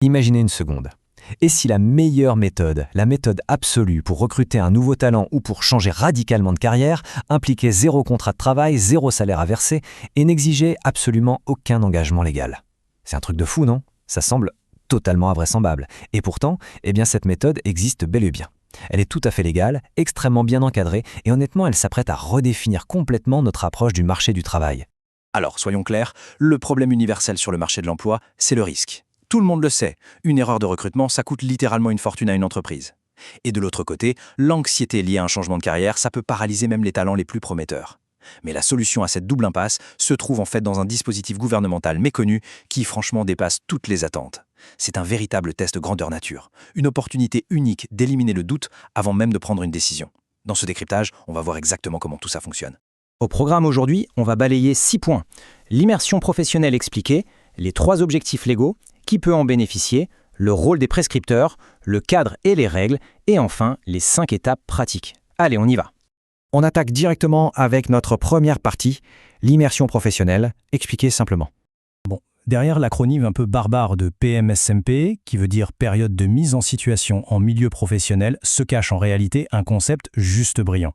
Imaginez une seconde. Et si la meilleure méthode, la méthode absolue pour recruter un nouveau talent ou pour changer radicalement de carrière, impliquait zéro contrat de travail, zéro salaire à verser et n'exigeait absolument aucun engagement légal? C'est un truc de fou, non? Ça semble totalement invraisemblable. Et pourtant, cette méthode existe bel et bien. Elle est tout à fait légale, extrêmement bien encadrée et honnêtement, elle s'apprête à redéfinir complètement notre approche du marché du travail. Alors, soyons clairs, le problème universel sur le marché de l'emploi, c'est le risque. Tout le monde le sait, une erreur de recrutement, ça coûte littéralement une fortune à une entreprise. Et de l'autre côté, l'anxiété liée à un changement de carrière, ça peut paralyser même les talents les plus prometteurs. Mais la solution à cette double impasse se trouve en fait dans un dispositif gouvernemental méconnu qui franchement dépasse toutes les attentes. C'est un véritable test grandeur nature, une opportunité unique d'éliminer le doute avant même de prendre une décision. Dans ce décryptage, on va voir exactement comment tout ça fonctionne. Au programme aujourd'hui, on va balayer 6 points. L'immersion professionnelle expliquée, les 3 objectifs légaux, qui peut en bénéficier, le rôle des prescripteurs, le cadre et les règles, et enfin les 5 étapes pratiques. Allez, on y va. On attaque directement avec notre première partie, l'immersion professionnelle, expliquée simplement. Derrière l'acronyme un peu barbare de PMSMP, qui veut dire période de mise en situation en milieu professionnel, se cache en réalité un concept juste brillant.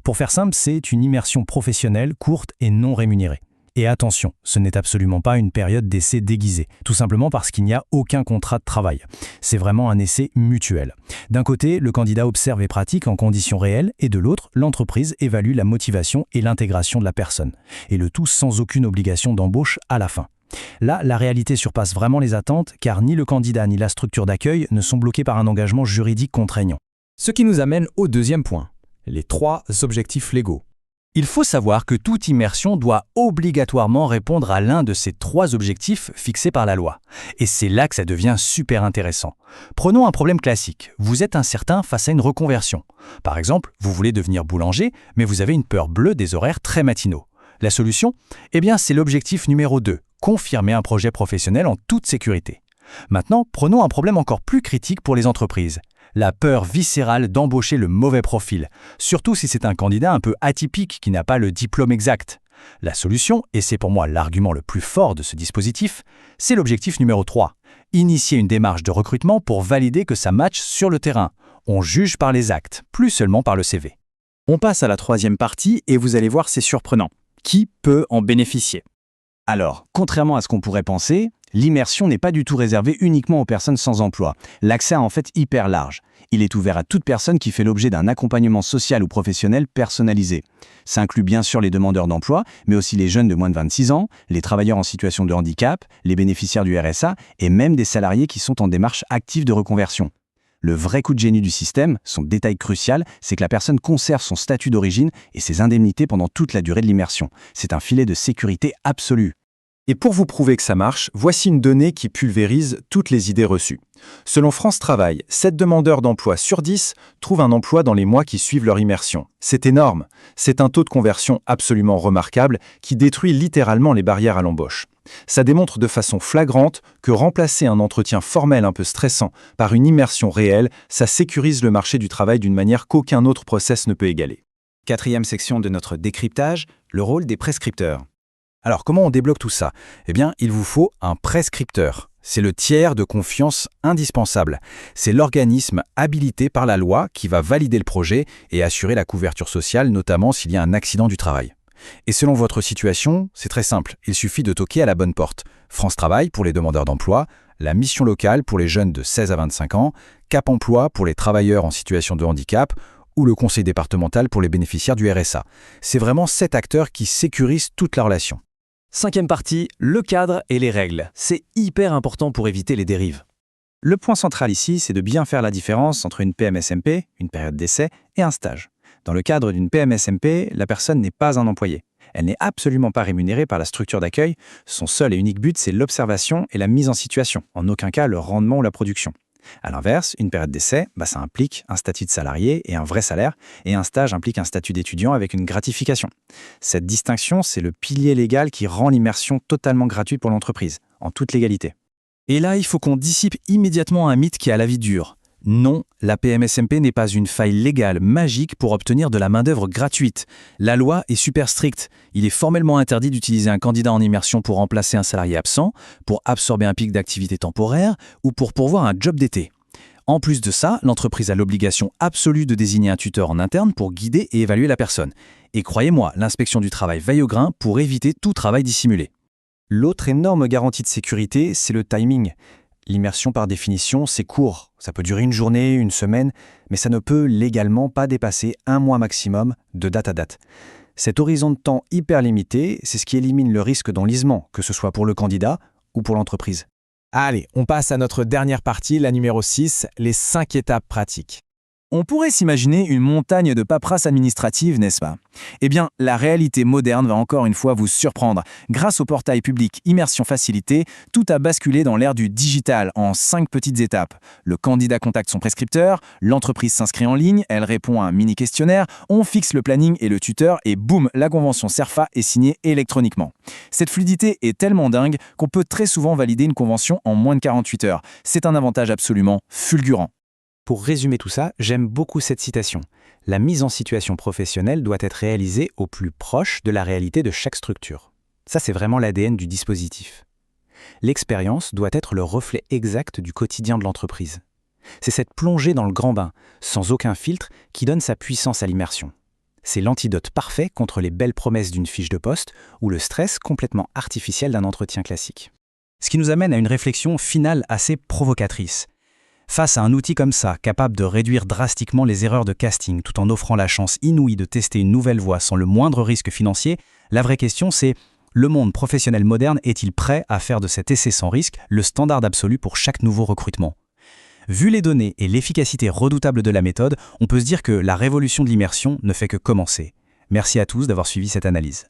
Pour faire simple, c'est une immersion professionnelle courte et non rémunérée. Et attention, ce n'est absolument pas une période d'essai déguisée, tout simplement parce qu'il n'y a aucun contrat de travail. C'est vraiment un essai mutuel. D'un côté, le candidat observe et pratique en conditions réelles, et de l'autre, l'entreprise évalue la motivation et l'intégration de la personne. Et le tout sans aucune obligation d'embauche à la fin. Là, la réalité surpasse vraiment les attentes, car ni le candidat ni la structure d'accueil ne sont bloqués par un engagement juridique contraignant. Ce qui nous amène au deuxième point, les 3 objectifs légaux. Il faut savoir que toute immersion doit obligatoirement répondre à l'un de ces 3 objectifs fixés par la loi. Et c'est là que ça devient super intéressant. Prenons un problème classique. Vous êtes incertain face à une reconversion. Par exemple, vous voulez devenir boulanger, mais vous avez une peur bleue des horaires très matinaux. La solution? C'est l'objectif numéro 2, confirmer un projet professionnel en toute sécurité. Maintenant, prenons un problème encore plus critique pour les entreprises. La peur viscérale d'embaucher le mauvais profil, surtout si c'est un candidat un peu atypique qui n'a pas le diplôme exact. La solution, et c'est pour moi l'argument le plus fort de ce dispositif, c'est l'objectif numéro 3. Initier une démarche de recrutement pour valider que ça matche sur le terrain. On juge par les actes, plus seulement par le CV. On passe à la 3e partie et vous allez voir, c'est surprenant. Qui peut en bénéficier? Alors, contrairement à ce qu'on pourrait penser, l'immersion n'est pas du tout réservée uniquement aux personnes sans emploi. L'accès est en fait hyper large. Il est ouvert à toute personne qui fait l'objet d'un accompagnement social ou professionnel personnalisé. Ça inclut bien sûr les demandeurs d'emploi, mais aussi les jeunes de moins de 26 ans, les travailleurs en situation de handicap, les bénéficiaires du RSA et même des salariés qui sont en démarche active de reconversion. Le vrai coup de génie du système, son détail crucial, c'est que la personne conserve son statut d'origine et ses indemnités pendant toute la durée de l'immersion. C'est un filet de sécurité absolu. Et pour vous prouver que ça marche, voici une donnée qui pulvérise toutes les idées reçues. Selon France Travail, 7 demandeurs d'emploi sur 10 trouvent un emploi dans les mois qui suivent leur immersion. C'est énorme. C'est un taux de conversion absolument remarquable qui détruit littéralement les barrières à l'embauche. Ça démontre de façon flagrante que remplacer un entretien formel un peu stressant par une immersion réelle, ça sécurise le marché du travail d'une manière qu'aucun autre process ne peut égaler. 4e section de notre décryptage, le rôle des prescripteurs. Alors, comment on débloque tout ça? Il vous faut un prescripteur. C'est le tiers de confiance indispensable. C'est l'organisme habilité par la loi qui va valider le projet et assurer la couverture sociale, notamment s'il y a un accident du travail. Et selon votre situation, c'est très simple. Il suffit de toquer à la bonne porte. France Travail pour les demandeurs d'emploi, la mission locale pour les jeunes de 16 à 25 ans, Cap Emploi pour les travailleurs en situation de handicap ou le conseil départemental pour les bénéficiaires du RSA. C'est vraiment 7 acteurs qui sécurisent toute la relation. 5e partie, le cadre et les règles. C'est hyper important pour éviter les dérives. Le point central ici, c'est de bien faire la différence entre une PMSMP, une période d'essai, et un stage. Dans le cadre d'une PMSMP, la personne n'est pas un employé. Elle n'est absolument pas rémunérée par la structure d'accueil. Son seul et unique but, c'est l'observation et la mise en situation, en aucun cas le rendement ou la production. À l'inverse, une période d'essai, ça implique un statut de salarié et un vrai salaire, et un stage implique un statut d'étudiant avec une gratification. Cette distinction, c'est le pilier légal qui rend l'immersion totalement gratuite pour l'entreprise, en toute légalité. Et là, il faut qu'on dissipe immédiatement un mythe qui a la vie dure. Non, la PMSMP n'est pas une faille légale magique pour obtenir de la main-d'œuvre gratuite. La loi est super stricte. Il est formellement interdit d'utiliser un candidat en immersion pour remplacer un salarié absent, pour absorber un pic d'activité temporaire ou pour pourvoir un job d'été. En plus de ça, l'entreprise a l'obligation absolue de désigner un tuteur en interne pour guider et évaluer la personne. Et croyez-moi, l'inspection du travail veille au grain pour éviter tout travail dissimulé. L'autre énorme garantie de sécurité, c'est le timing. L'immersion, par définition, c'est court. Ça peut durer une journée, une semaine, mais ça ne peut légalement pas dépasser 1 mois maximum de date à date. Cet horizon de temps hyper limité, c'est ce qui élimine le risque d'enlisement, que ce soit pour le candidat ou pour l'entreprise. Allez, on passe à notre dernière partie, la numéro 6, les 5 étapes pratiques. On pourrait s'imaginer une montagne de paperasse administrative, n'est-ce pas? Eh bien, la réalité moderne va encore une fois vous surprendre. Grâce au portail public Immersion Facilité, tout a basculé dans l'ère du digital en 5 petites étapes. Le candidat contacte son prescripteur, l'entreprise s'inscrit en ligne, elle répond à un mini-questionnaire, on fixe le planning et le tuteur et boum, la convention CERFA est signée électroniquement. Cette fluidité est tellement dingue qu'on peut très souvent valider une convention en moins de 48 heures. C'est un avantage absolument fulgurant. Pour résumer tout ça, j'aime beaucoup cette citation. La mise en situation professionnelle doit être réalisée au plus proche de la réalité de chaque structure. Ça, c'est vraiment l'ADN du dispositif. L'expérience doit être le reflet exact du quotidien de l'entreprise. C'est cette plongée dans le grand bain, sans aucun filtre, qui donne sa puissance à l'immersion. C'est l'antidote parfait contre les belles promesses d'une fiche de poste ou le stress complètement artificiel d'un entretien classique. Ce qui nous amène à une réflexion finale assez provocatrice. Face à un outil comme ça, capable de réduire drastiquement les erreurs de casting tout en offrant la chance inouïe de tester une nouvelle voie sans le moindre risque financier, la vraie question c'est, le monde professionnel moderne est-il prêt à faire de cet essai sans risque le standard absolu pour chaque nouveau recrutement? Vu les données et l'efficacité redoutable de la méthode, on peut se dire que la révolution de l'immersion ne fait que commencer. Merci à tous d'avoir suivi cette analyse.